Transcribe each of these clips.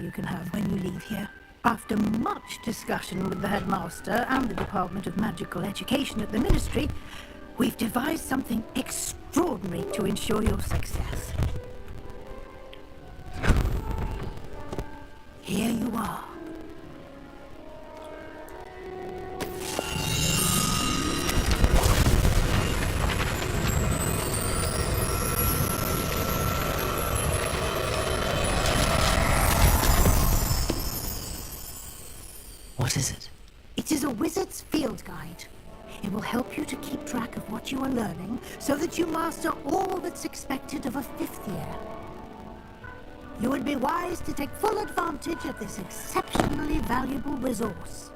you can have when you leave here. After much discussion with the headmaster and the Department of Magical Education at the Ministry, we've devised something extraordinary to ensure your success. Here you are. What is it? It is a wizard's field guide. It will help you to keep track of what you are learning so that you master all that's expected of a 5th year. You would be wise to take full advantage of this exceptionally valuable resource.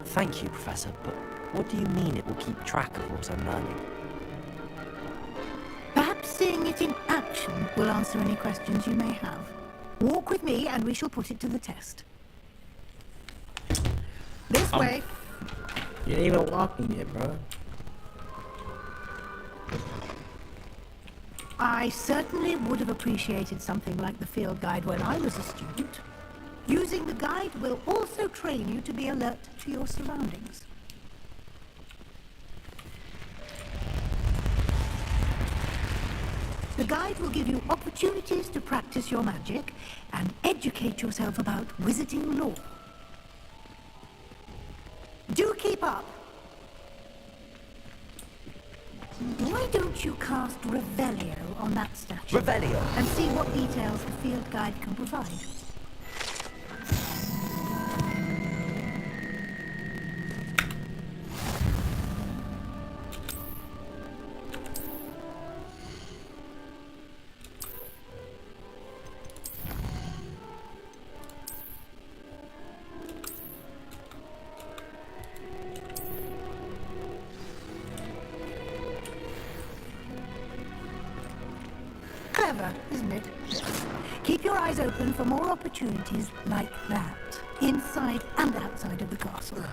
Thank you, Professor, but what do you mean it will keep track of what I'm learning? Perhaps seeing it in action will answer any questions you may have. Walk with me and we shall put it to the test. This way. You ain't even walking yet, bro. I certainly would have appreciated something like the field guide when I was a student. Using the guide will also train you to be alert to your surroundings. The guide will give you opportunities to practice your magic and educate yourself about wizarding lore. Do keep up! Why don't you cast Revelio on that statue? Revelio? And see what details the field guide can provide. Clever, isn't it? Keep your eyes open for more opportunities like that, inside and outside of the castle.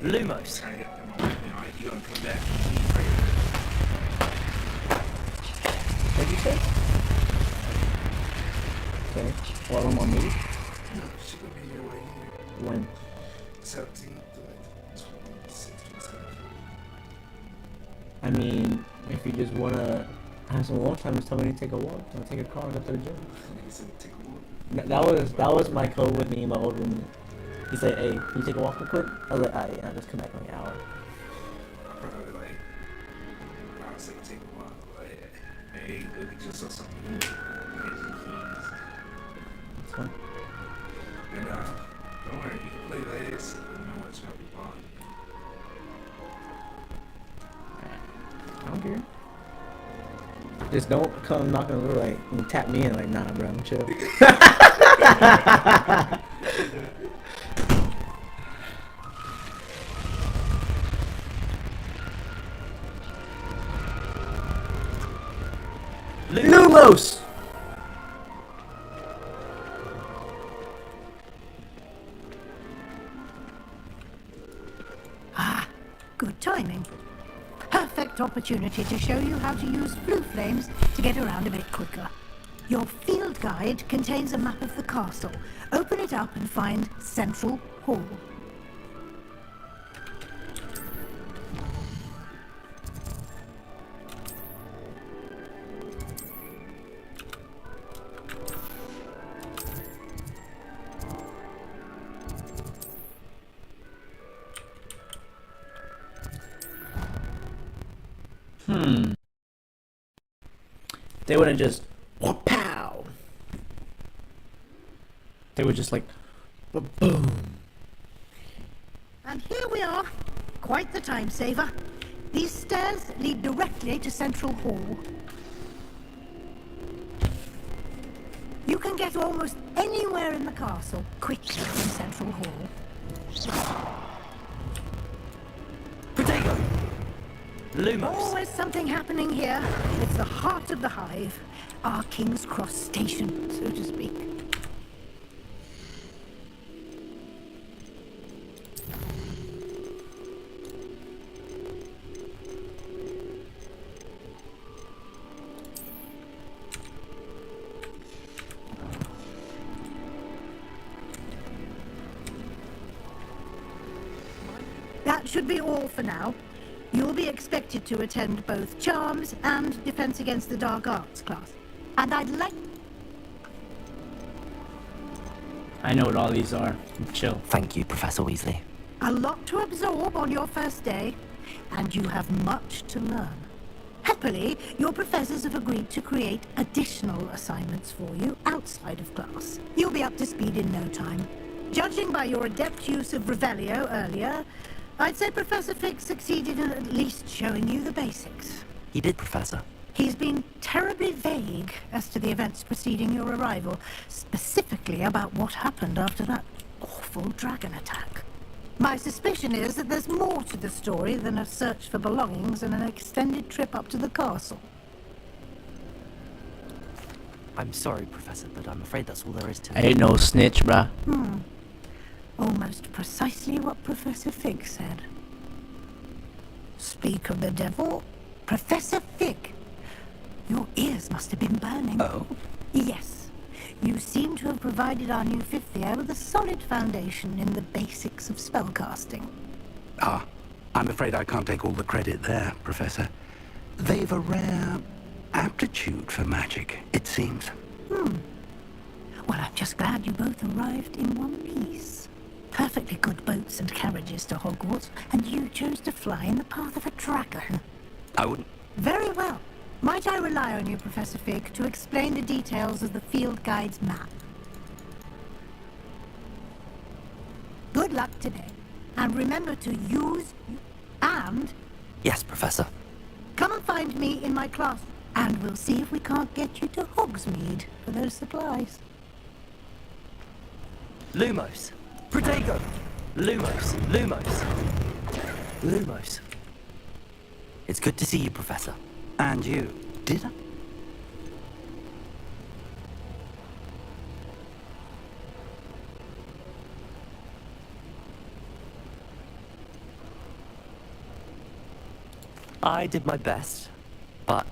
Lumos. What did you say? Okay. Well, I'm on mute. When? 17th to like 26th, 27th. I mean, if you just wanna have some walk time, just tell me to take a walk. I'll take a car and go to the gym. He said, take a walk. That was my code with me and my old roommate. He said, "Hey, can you take a walk real quick?" I was like, "Alright, I'll just come back in an hour." Probably like, I was like, take a walk. Like, hey, go get yourself something to do. Get some keys. That's fine. And don't worry, you can play this. You know what's gonna be fun. I don't care. Just don't come knocking on the door like and tap me in like, nah, bro, I'm chill. Lumos! Ah, good timing. Perfect opportunity to show you how to use blue flames to get around a bit quicker. Your field guide contains a map of the castle. Open it up and find Central Hall. They wouldn't just pow. They would just like boom. And here we are. Quite the time saver. These stairs lead directly to Central Hall. You can get almost anywhere in the castle quickly from Central Hall. Protego! Lumos! Always something happening here. It's the heart of the hive. Our King's Cross station, so to speak. That should be all for now. You'll be expected to attend both Charms and Defense Against the Dark Arts class. And I'd like... I know what all these are. Chill. Thank you, Professor Weasley. A lot to absorb on your first day, and you have much to learn. Happily, your professors have agreed to create additional assignments for you outside of class. You'll be up to speed in no time. Judging by your adept use of Revelio earlier, I'd say Professor Fig succeeded in at least showing you the basics. He did, Professor. He's been terribly vague as to the events preceding your arrival, specifically about what happened after that awful dragon attack. My suspicion is that there's more to the story than a search for belongings and an extended trip up to the castle. I'm sorry, Professor, but I'm afraid that's all there is to it. Ain't no snitch, bruh. Almost precisely what Professor Fig said. Speak of the devil, Professor Fig. Your ears must have been burning. Oh? Yes. You seem to have provided our new fifth year with a solid foundation in the basics of spellcasting. Ah, I'm afraid I can't take all the credit there, Professor. They've a rare aptitude for magic, it seems. Well, I'm just glad you both arrived in one piece. Perfectly good boats and carriages to Hogwarts, and you chose to fly in the path of a dragon. I wouldn't... Very well. Might I rely on you, Professor Fig, to explain the details of the field guide's map? Good luck today. And remember to use and Yes, Professor. come and find me in my class. And we'll see if we can't get you to Hogsmeade for those supplies. Lumos! Protego! Lumos! Lumos! Lumos. It's good to see you, Professor. And you, did I? I did my best, but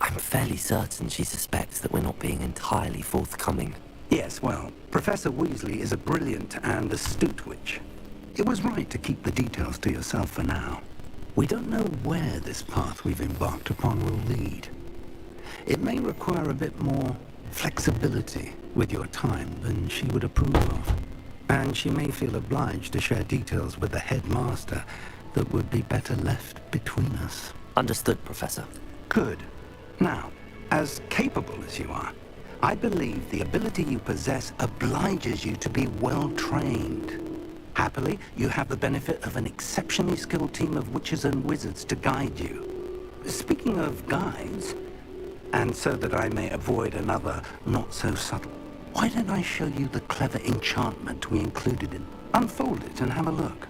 I'm fairly certain she suspects that we're not being entirely forthcoming. Yes, well, Professor Weasley is a brilliant and astute witch. It was right to keep the details to yourself for now. We don't know where this path we've embarked upon will lead. It may require a bit more flexibility with your time than she would approve of. And she may feel obliged to share details with the headmaster that would be better left between us. Understood, Professor. Good. Now, as capable as you are, I believe the ability you possess obliges you to be well trained. Happily, you have the benefit of an exceptionally skilled team of witches and wizards to guide you. Speaking of guides, and so that I may avoid another not-so-subtle, why don't I show you the clever enchantment we included in... Unfold it and have a look.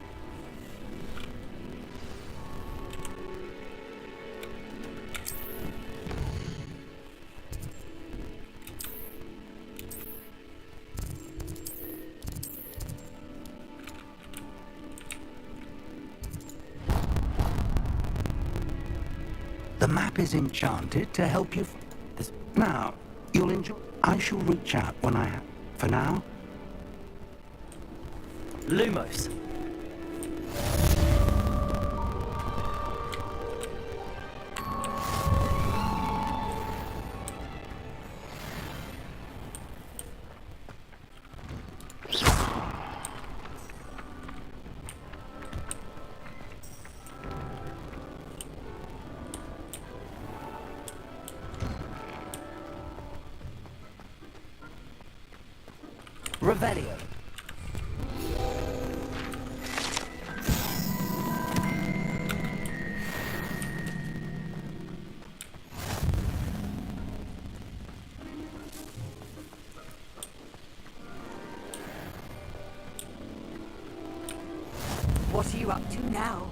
The map is enchanted to help you... Now, You'll enjoy. I shall reach out when I have. For now, Lumos. Revelio. What are you up to now?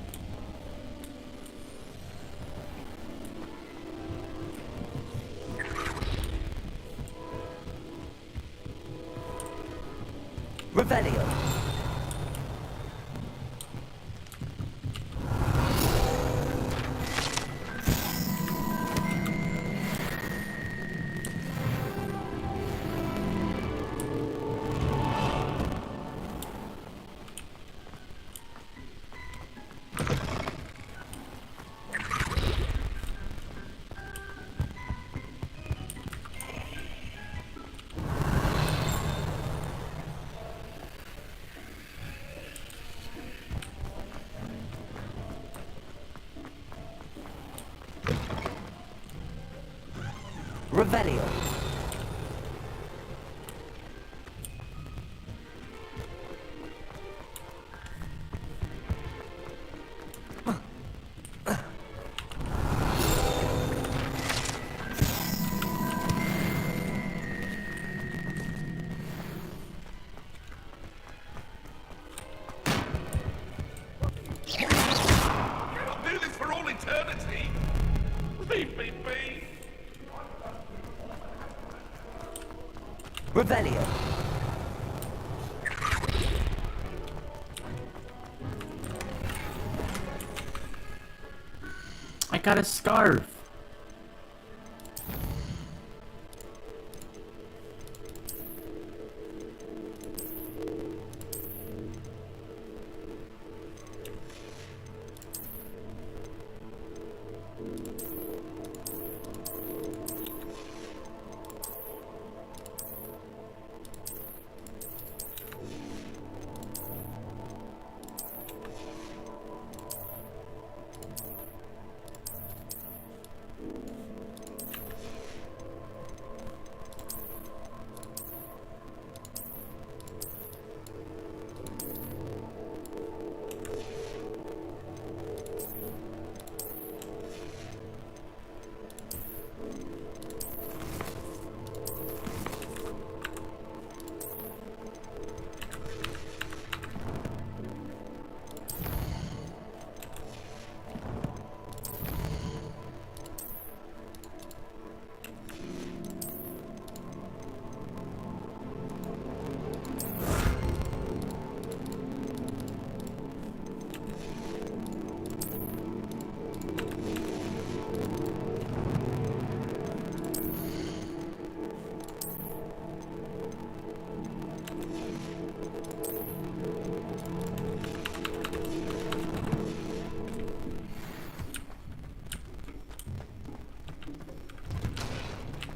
Revelio. Revelio. Cannot do this for all eternity. Leave me be. Revelio. I got a scarf.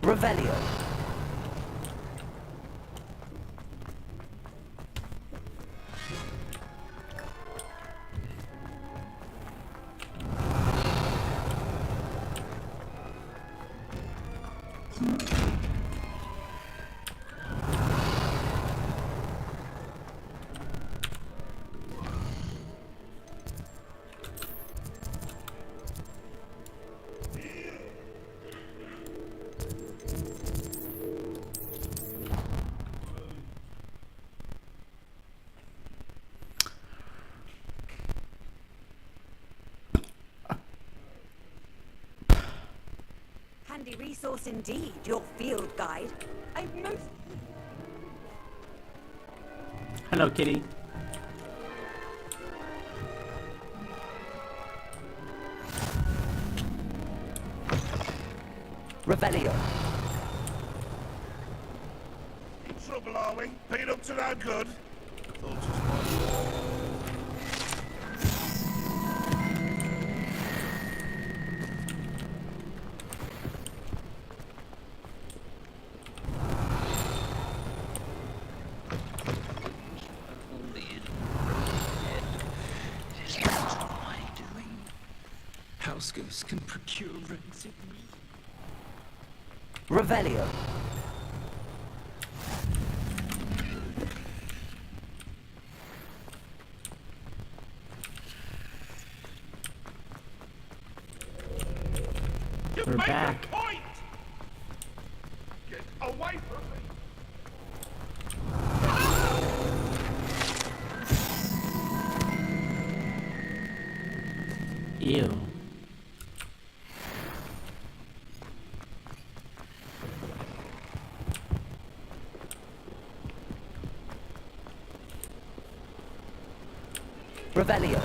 Revelio. Handy resource indeed, your field guide. I most... Hello, kitty. Revelio. trouble, are we? Been up to no good? Thought as House ghosts can procure rancid meat. Revelio. You've We're made back. a point! Get away from me! Ew. Revelio.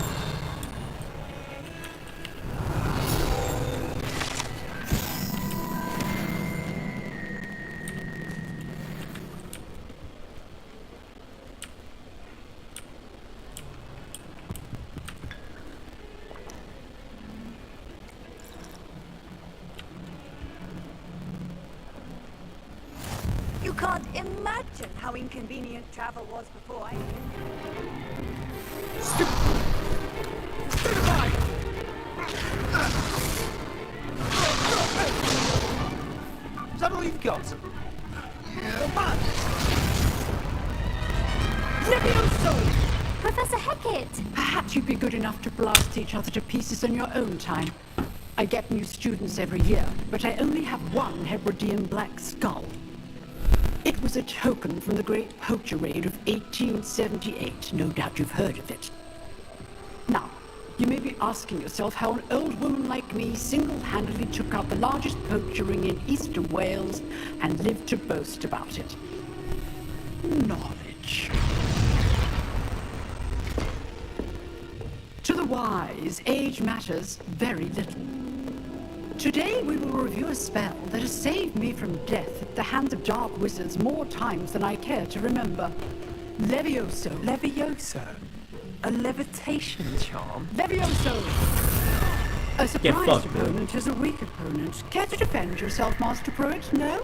You can't imagine how inconvenient travel was before I came. Is that all you've got? Professor Hackett! Perhaps you'd be good enough to blast each other to pieces in your own time. I get new students every year, but I only have one Hebridean black skull. It was a token from the Great Poacher Raid of 1878. No doubt you've heard of it. Now, you may be asking yourself how an old woman like me single-handedly took out the largest poacher ring in eastern Wales and lived to boast about it. Knowledge. To the wise, age matters very little. Today we will review a spell that has saved me from death at the hands of dark wizards more times than I care to remember. Levioso. Levioso? A levitation charm? Levioso! A Get surprised fucked, bro. opponent is a weak opponent. Care to defend yourself, Master Pruitt? No?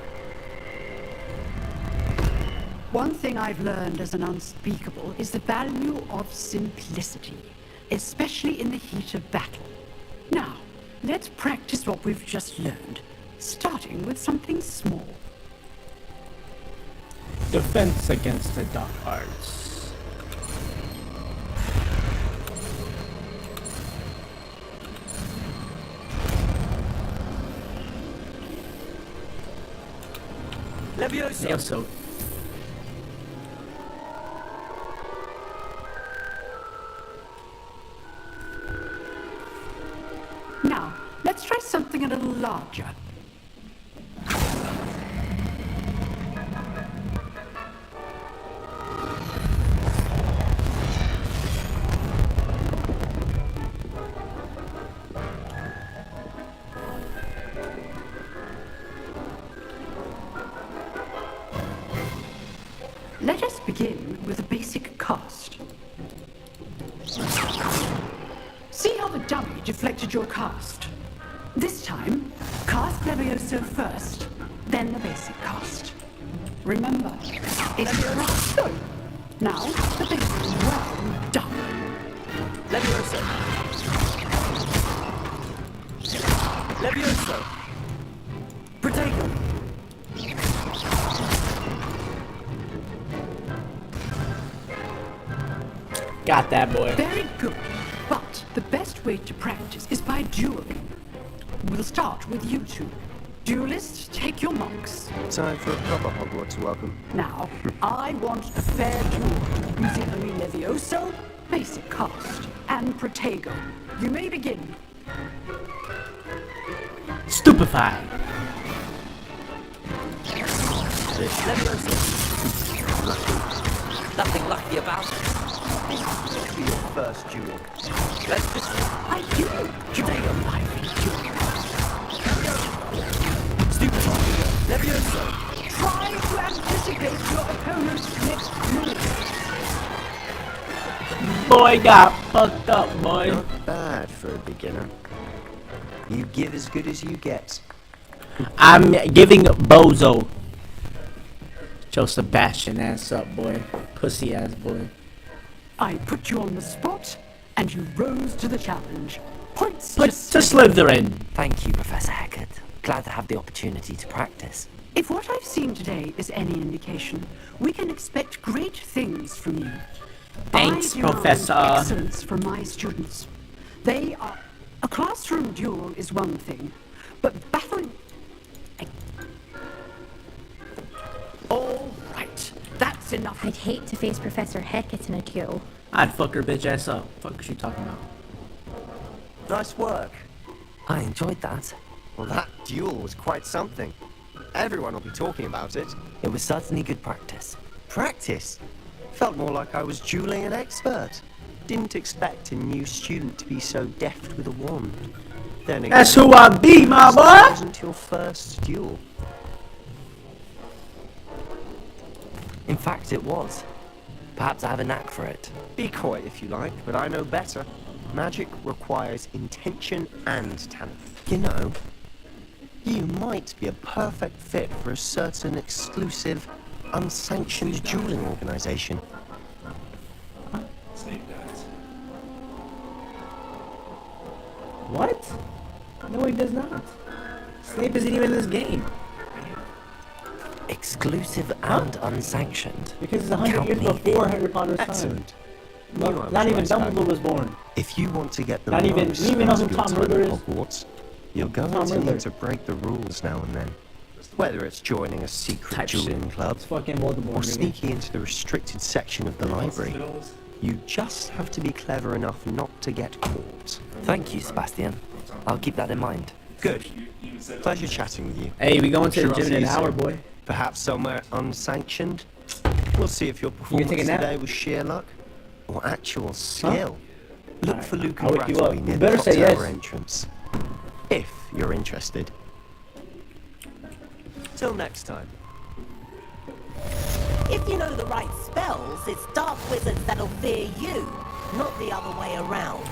One thing I've learned as an unspeakable is the value of simplicity, especially in the heat of battle. Now, let's practice what we've just learned, starting with something small. Defense against the dark arts. Levioso. Also, Now, let's try something a little larger. Let us begin with a basic cast. See how the dummy deflected your cast? This time, cast Levioso first, then the basic cast. Remember, it's Levioso. Now, the basic is well done. Levioso. Levioso. Protego. got that boy. Very good. But the best way to practice is by dueling. We'll start with you two. Duelists, take your marks. Time for a proper Hogwarts welcome. Now, I want a fair duel using only Levioso, basic cast, and Protego. You may begin. Stupefied. Levioso. Nothing lucky about it. This be your first duel. Let's just... I do enjoy a lively duel. Stupid. Levioso. Try to anticipate Anticipate your opponent's next move. Boy got fucked up, boy. Not bad for a beginner. You give as good as you get. I'm giving Bozo. Joe Sebastian ass up, boy. Pussy ass boy. I put you on the spot, and you rose to the challenge. Points But to Slytherin. Thank you, Professor Heckard. Glad to have the opportunity to practice. If what I've seen today is any indication, we can expect great things from you. Thanks, I demand Professor. excellence from my students. They are... A classroom duel is one thing, but battling... All right, that's enough. I'd hate to face Professor Heckett in a duel. I'd fuck her bitch ass up. Fuck is she talking about? Nice work. I enjoyed that. Well, that duel was quite something. Everyone will be talking about it. It was certainly good practice. Practice? Felt more like I was dueling an expert. Didn't expect a new student to be so deft with a wand. Then again, That's who I be, my this boy! wasn't your first duel. In fact, it was. Perhaps I have a knack for it. Be coy if you like, but I know better. Magic requires intention and talent. You know, you might be a perfect fit for a certain exclusive, unsanctioned dueling organization. Snape dies. What? No, he does not. Snape isn't even in this game. Exclusive and unsanctioned. Because it's 100 years Count me before in. Harry Potter's time. Excellent. Look, Knew I was not even right about Dumbledore you. was born. If you want to get the Not even- most you even know out who of your Tom time Riddler at is? Hogwarts, you're going Tom to Riddler. need to break the rules now and then. Whether it's joining a secret Type dueling shit. club It's fucking Voldemort. or nigga. sneaking into the restricted section of the library, you just have to be clever enough not to get caught. Thank you, Sebastian. I'll keep that in mind. Good. Pleasure chatting with you. Hey, we going to Sure, the I'll gym see in you an hour, soon. boy. Perhaps somewhere unsanctioned. We'll see if your performance take a nap? today was sheer luck or actual skill. Look Alright, for Luke I'll and wake you Brattleby up. near You the better clock say tower yes. entrance. If you're interested. Till next time. If you know the right spells, it's dark wizards that'll fear you, not the other way around.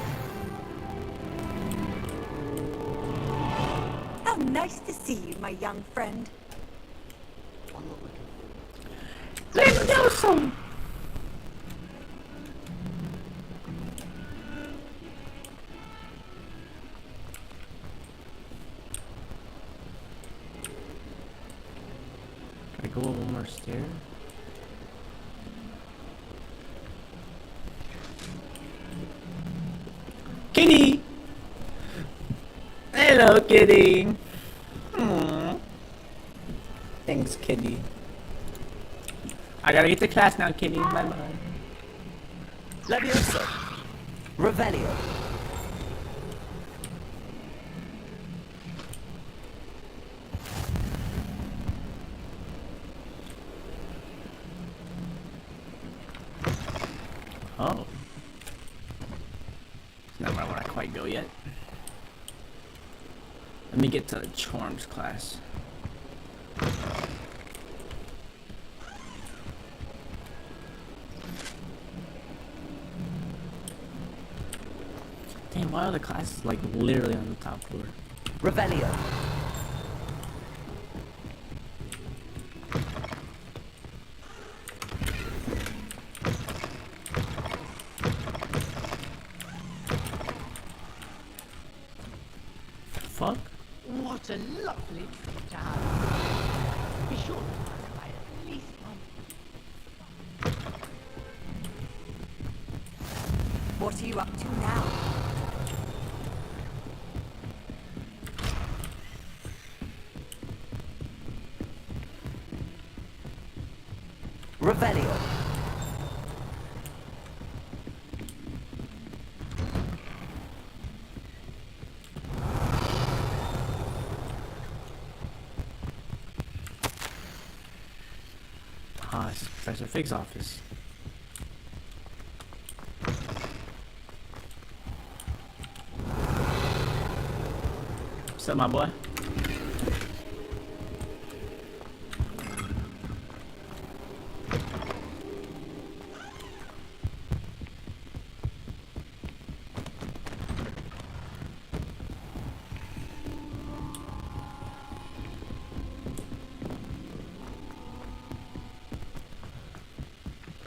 How nice to see you, my young friend. Let's do some. Can I go up one more stair? Kitty! Hello, kitty! Aww. Thanks, kitty. I gotta get to class now, kitty. Bye-bye. Leviosa. Revelio. Oh. It's not where I want to quite go yet. Let me get to the charms class. Damn, why are the classes like literally on the top floor? Revelio. Fuck? What a lovely trip to have. Be sure to by at least one. What are you up to now? Revelio. Ah, it's Professor Fig's office. What's up, my boy?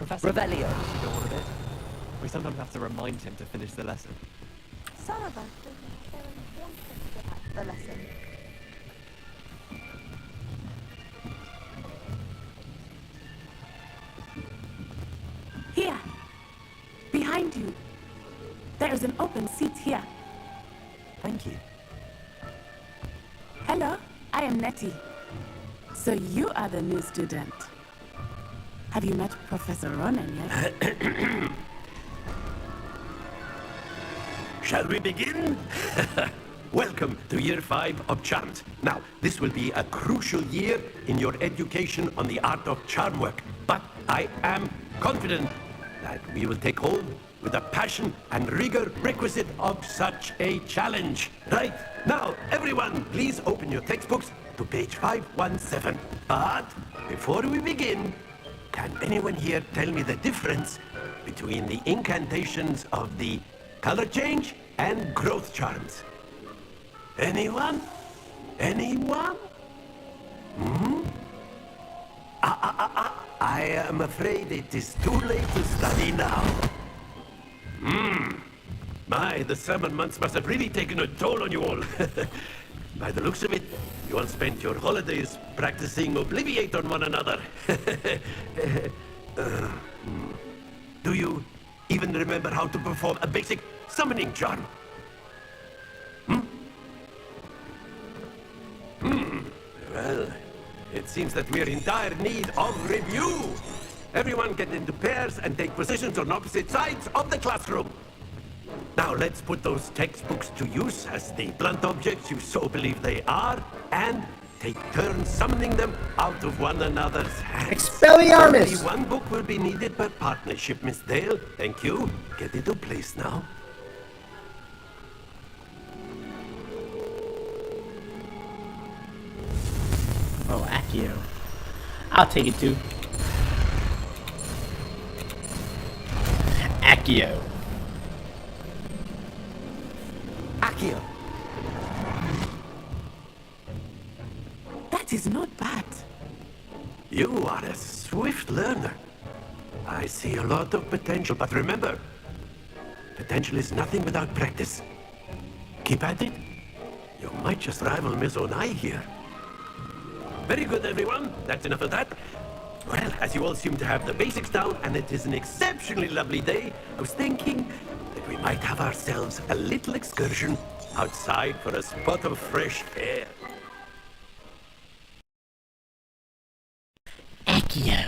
Professor? Revelio. You go on a bit. We sometimes have to remind him to finish the lesson. Some of us don't necessarily want to get the lesson. Here. Behind you. There is an open seat here. Thank you. Hello, I am Nettie. So you are the new student. Have you met Professor Ronan yet? Shall we begin? Welcome to Year 5 of Charms. Now, this will be a crucial year in your education on the art of charm work, but I am confident that we will take hold with the passion and rigor requisite of such a challenge. Right, now, everyone, please open your textbooks to page 517. But before we begin, can anyone here tell me the difference between the incantations of the color change and growth charms? Anyone? Anyone? I am afraid it is too late to study now. My, the summer months must have really taken a toll on you all. By the looks of it, you all spent your holidays practicing Obliviate on one another. Do you even remember how to perform a basic summoning charm? Well, it seems that we're in dire need of review. Everyone get into pairs and take positions on opposite sides of the classroom. Now let's put those textbooks to use as the blunt objects you so believe they are, and take turns summoning them out of one another's hands. Expelliarmus! Only one book will be needed per partnership, Miss Dale. Thank you. Get into place now. Oh, Accio. I'll take it too. Accio. Accio. That is not bad. You are a swift learner. I see a lot of potential, but remember, potential is nothing without practice. Keep at it. You might just rival Miss Onai here. Very good, everyone. That's enough of that. Well, as you all seem to have the basics down, and it is an exceptionally lovely day, I was thinking that we might have ourselves a little excursion outside for a spot of fresh air. Accio.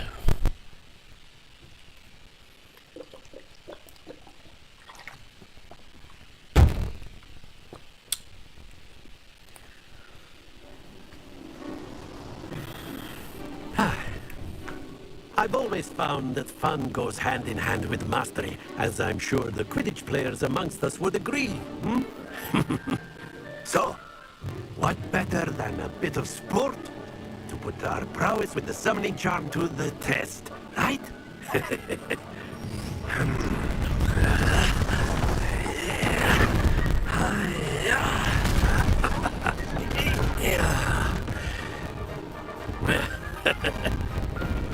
I've always found that fun goes hand in hand with mastery, as I'm sure the Quidditch players amongst us would agree. So, what better than a bit of sport to put our prowess with the summoning charm to the test, right?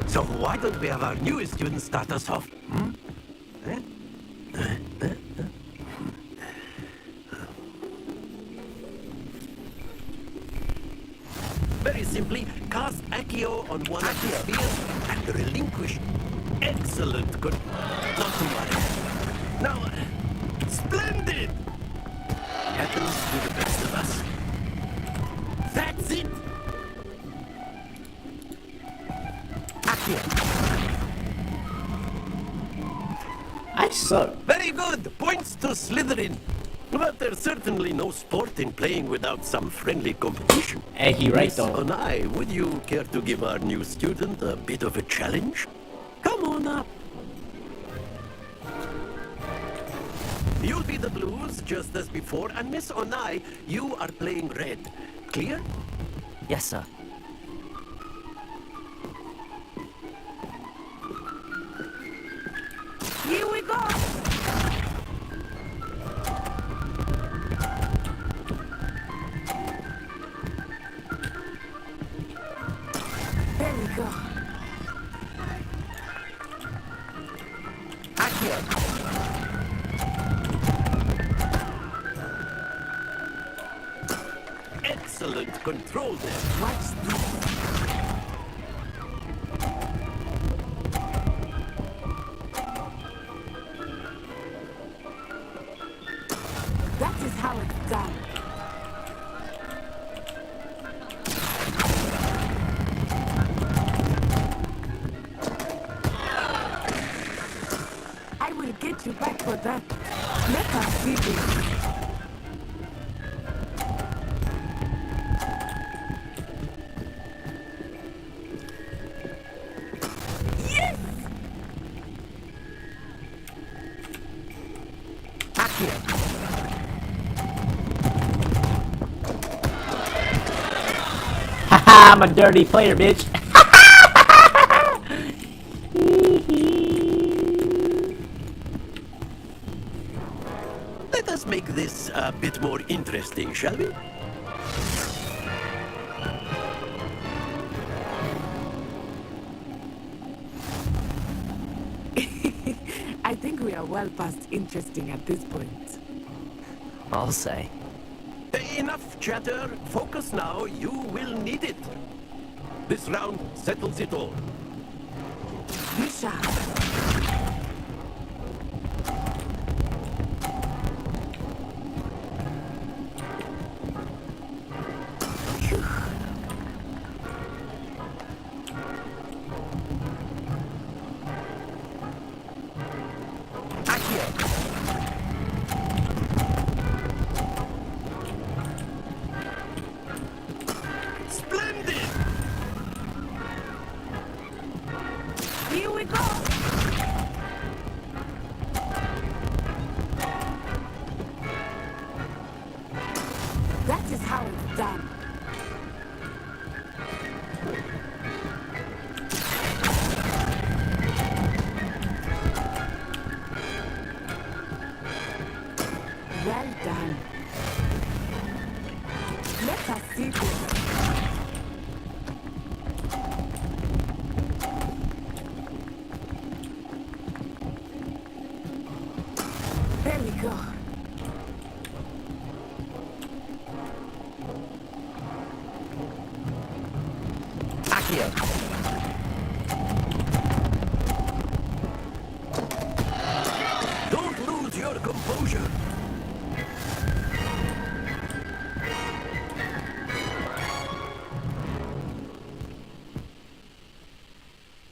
So why don't we have our newest student start us off? Very simply, cast Accio on one of the spheres and relinquish. Excellent, good. Not to worry. Now, splendid! Happens to the best of us. That's it! I suck. Very good. Points to Slytherin. But there's certainly no sport in playing without some friendly competition. Hey, he right Miss though. Onai, would you care to give our new student a bit of a challenge? Come on up. You'll be the blues just as before, and Miss Onai, you are playing red. Clear? Yes, sir. Here we go! There we go. control them. What's this? That is how it's done. I will get you back for that. Let us see this. Haha, I'm a dirty player, bitch. Let us make this a bit more interesting, shall we? I think we are well past interesting at this point. I'll say. Enough chatter. Focus now. You will need it. This round settles it all. You shall. Splendid! Here we go! That is how it's done. Well done. Let us see this. There we go. Accio. Don't lose your composure.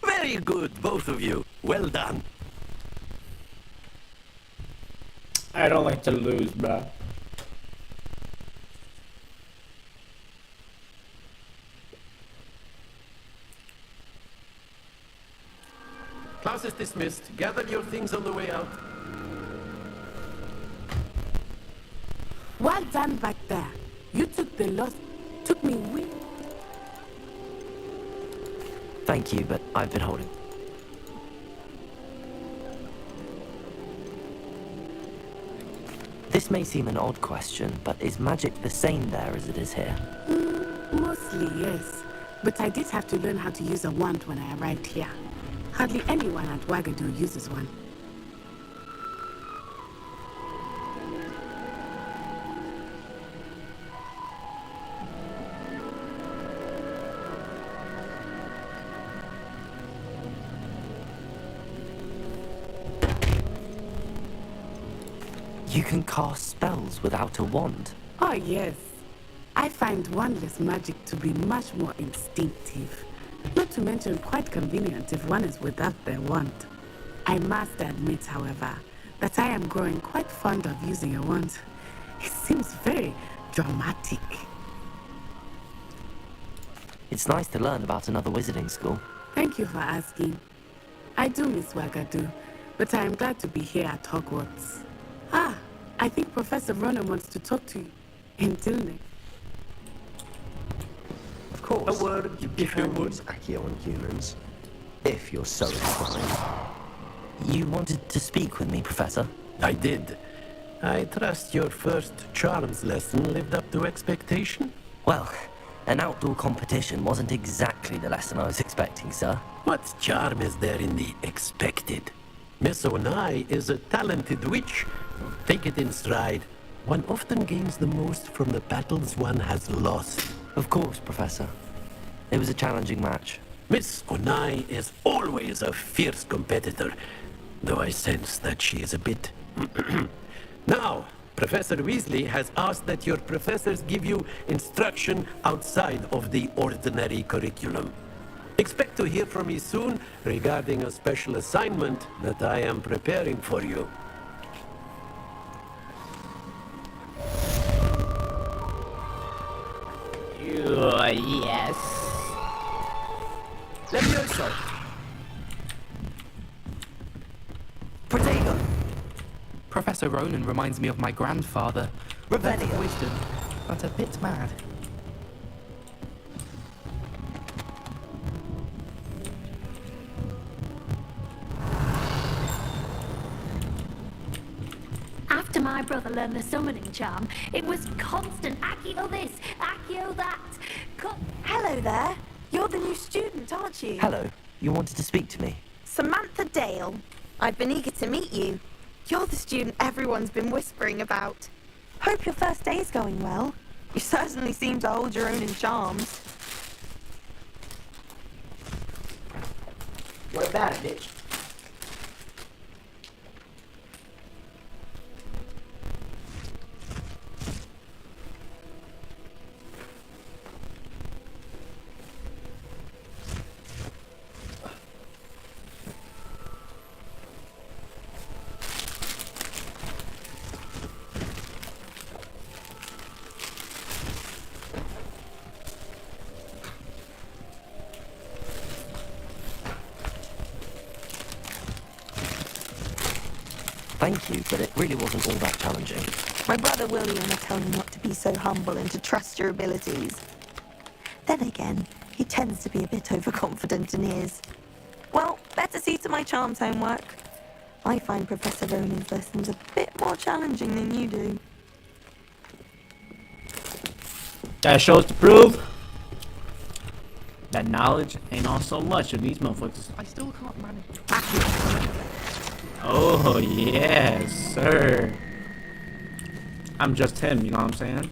Very good, both of you. Well done. I don't like to lose, bro. Class is dismissed. Gather your things on the way out. Well done back there. You took the loss. Took me with. Thank you, but I've been holding. This may seem an odd question, but is magic the same there as it is here? Mostly, yes. But I did have to learn how to use a wand when I arrived here. Hardly anyone at Wagadu uses one. You can cast spells without a wand. Oh, yes. I find wandless magic to be much more instinctive. Not to mention quite convenient if one is without their wand. I must admit, however, that I am growing quite fond of using a wand. It seems very dramatic. It's nice to learn about another wizarding school. Thank you for asking. I do miss Wagadu, but I am glad to be here at Hogwarts. Ah, I think Professor Ronan wants to talk to you. Until next. Of course. A word, You can use Accio on humans, if you're so inclined. You wanted to speak with me, Professor? I did. I trust your first charms lesson lived up to expectation? Well, an outdoor competition wasn't exactly the lesson I was expecting, sir. What charm is there in the expected? Miss Onai is a talented witch. Take it in stride. One often gains the most from the battles one has lost. Of course, Professor. It was a challenging match. Miss Onai is always a fierce competitor, though I sense that she is a bit... Now, Professor Weasley has asked that your professors give you instruction outside of the ordinary curriculum. Expect to hear from me soon regarding a special assignment that I am preparing for you. Yes. Levioso! Protego! Professor Ronan reminds me of my grandfather. Revelio! Wisdom, but a bit mad. After my brother learned the summoning charm, it was constant Accio this, Accio that. Hello there. You're the new student, aren't you? Hello. You wanted to speak to me? Samantha Dale. I've been eager to meet you. You're the student everyone's been whispering about. Hope your first day is going well. You certainly seem to hold your own in charms. What about it, bitch? Thank you, but it really wasn't all that challenging. My brother William will tell you not to be so humble and to trust your abilities. Then again, he tends to be a bit overconfident in his. Well, better see to my charms homework. I find Professor Ronan's lessons a bit more challenging than you do. That shows to prove that knowledge ain't all so much of these motherfuckers. I still can't manage. Oh, yes, sir. I'm just him, you know what I'm saying?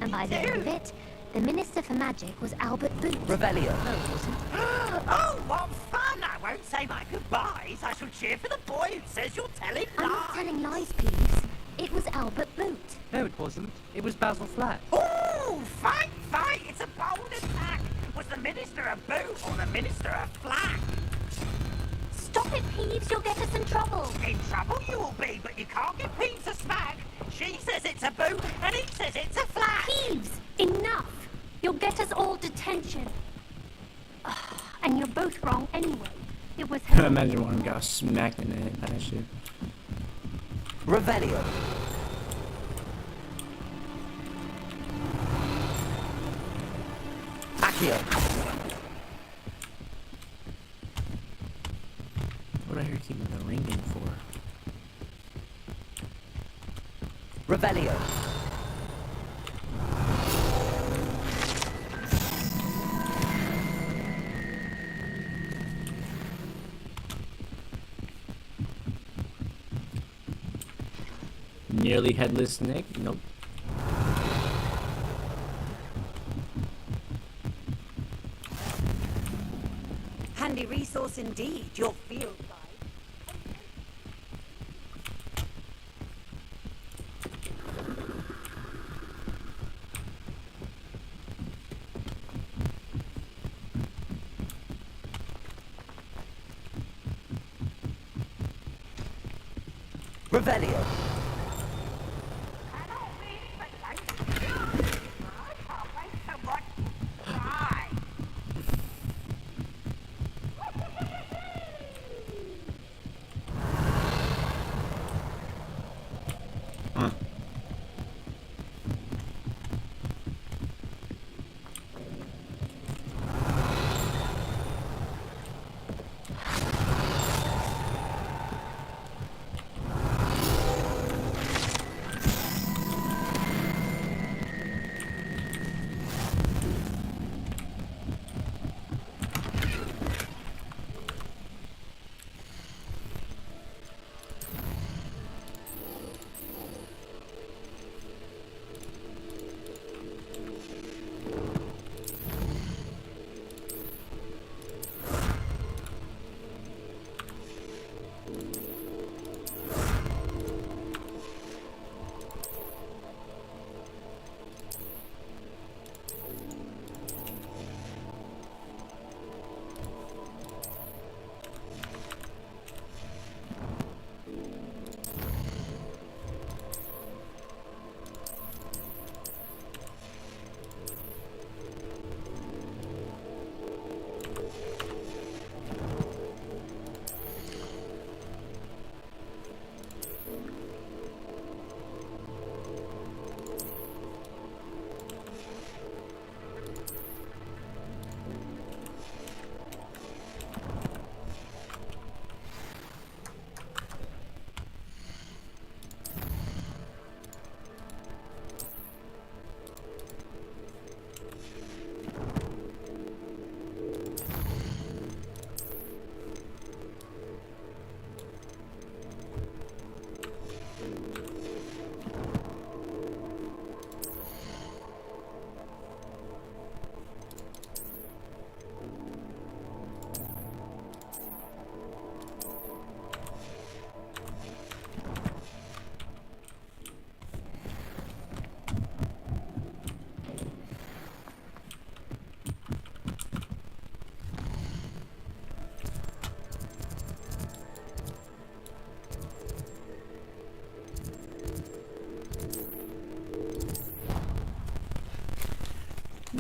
And by the end of it, the Minister for Magic was Albert Booth. Revelio. Oh, what fun! I won't say my goodbyes. I shall cheer for the boy who says you're telling I'm lies. not telling lies, Peeves. It was Albert Boot. No, it wasn't. It was Basil Flat. Oh, fight, fight! It's a bold attack. Was the Minister a boot or the Minister a flack? Stop it, Peeves. You'll get us in trouble. In trouble you will be, but you can't give Peeves a smack. She says it's a boot, and he says it's a flack. Peeves, enough. You'll get us all detention. Ugh, and you're both wrong anyway. It was I imagine one got smacked in the head by that shit. Revelio. Accio. What are you keeping the ring in for? Revelio. Nearly headless snake? Nope. Handy resource indeed, your field guide. Revelio.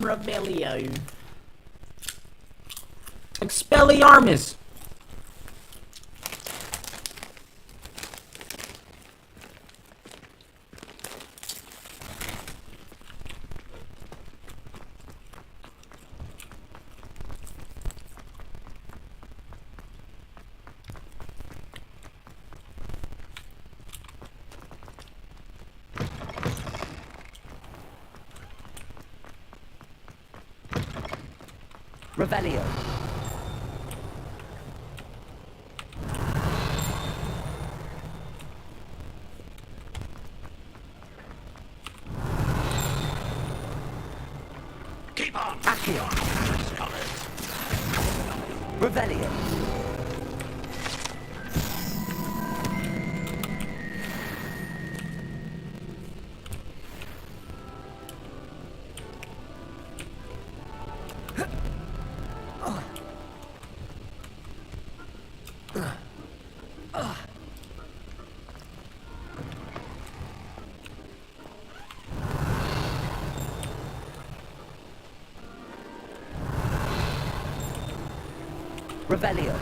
Revelio. Expelliarmus. Revelio. Keep on! Accio. Revelio. Revelio.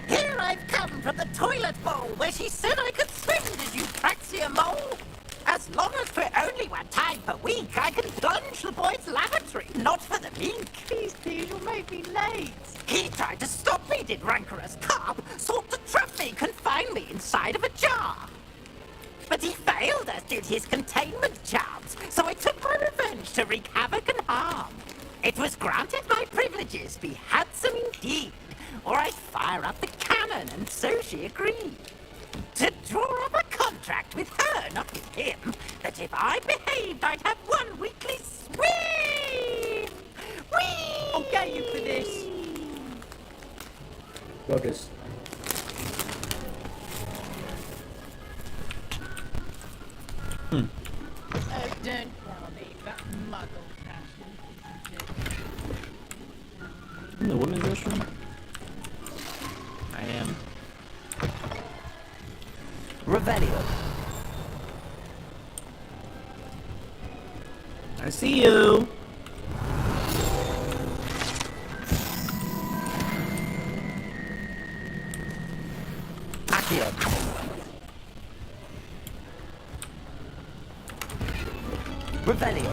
Here I've come from the toilet bowl where she said I could swim, did you praxia mole? As long as for only 1 time per week, I can plunge the boy's lavatory, not for the meek. Please, you'll make me late. He tried to stop me, did rancorous carp, sought to trap me, confine me inside of a jar. But he failed, as did his containment charms, so I took my revenge to wreak havoc and harm. It was granted my privileges be handsome indeed, or I'd fire up the cannon, and so she agreed. To draw up a contract with her, not with him, that if I behaved, I'd have 1 weekly swim! Whee! I'll get you for this. Focus. Oh, don't tell me that muggle In the women's restroom? I am. Revelio. I see you. Accio. Revelio.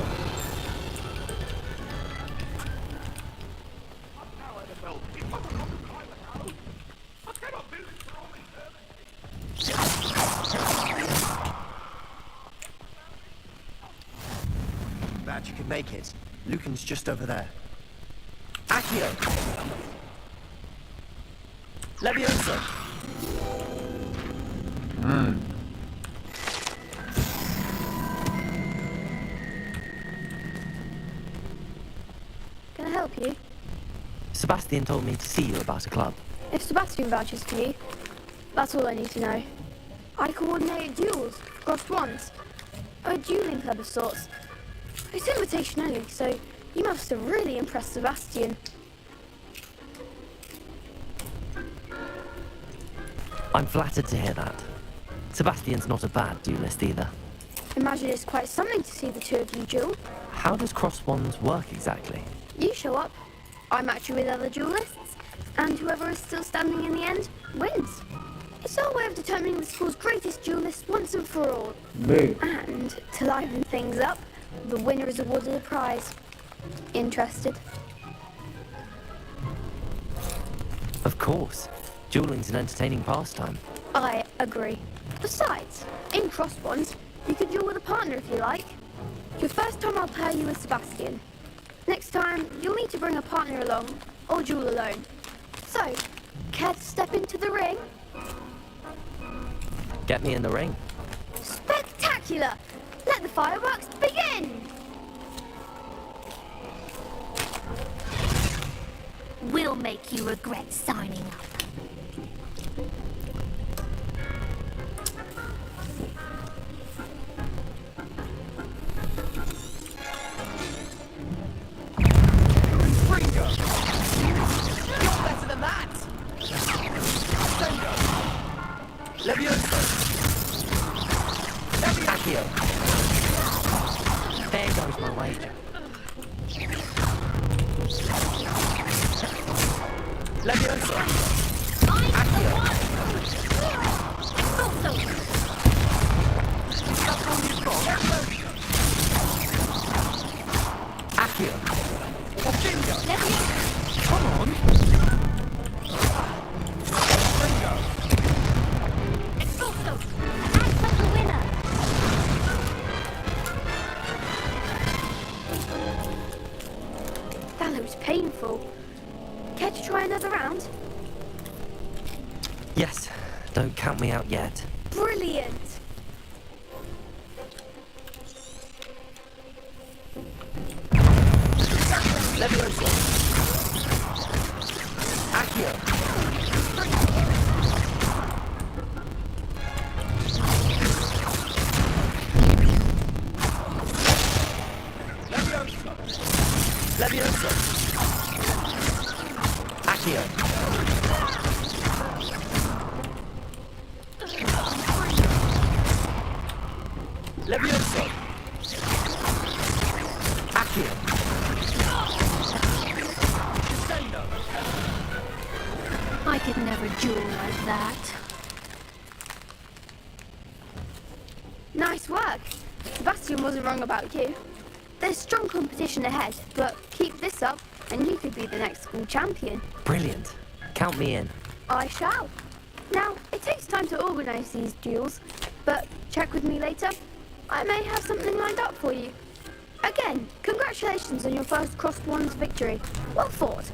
Glad you could make it. Lucan's just over there. Accio. Leviosa. Can I help you? Sebastian told me to see you about a club. If Sebastian vouches for you, that's all I need to know. I coordinate duels across wands. A dueling club of sorts. It's invitation only, so you must have really impressed Sebastian. I'm flattered to hear that. Sebastian's not a bad duelist either. Imagine it's quite something to see the two of you duel. How does cross wands work exactly? You show up, I match you with other duelists, and whoever is still standing in the end wins. It's our way of determining the school's greatest duelist once and for all. Boo. And to liven things up, the winner is awarded a prize. Interested? Of course. Dueling's an entertaining pastime. I agree. Besides, in cross bonds, you can duel with a partner if you like. Your first time I'll pair you with Sebastian. Next time, you'll need to bring a partner along, or duel alone. So, care to step into the ring? Get me in the ring. Spectacular! Let the fireworks begin! We'll make you regret signing up. Ringo! You're better than that! Sengo! Levioso! Accio. There goes my wager. Levioso! Accio. That's all you've got! Accio. Bingo! Levioso. Come on! Bingo! Expulso. Act like the winner. That looks painful. Care to try another round? Yes, don't count me out yet. Brilliant! Levioso! Accio. Levioso! Levioso. Accio. Levioso! Accio. Descendo! I could never duel like that. Nice work! Sebastian wasn't wrong about you. There's strong competition ahead, but keep this up and you could be the next school champion. Brilliant. Count me in. I shall. Now, it takes time to organise these duels, but check with me later. I may have something lined up for you. Again, congratulations on your first Crossed Wands victory. Well fought.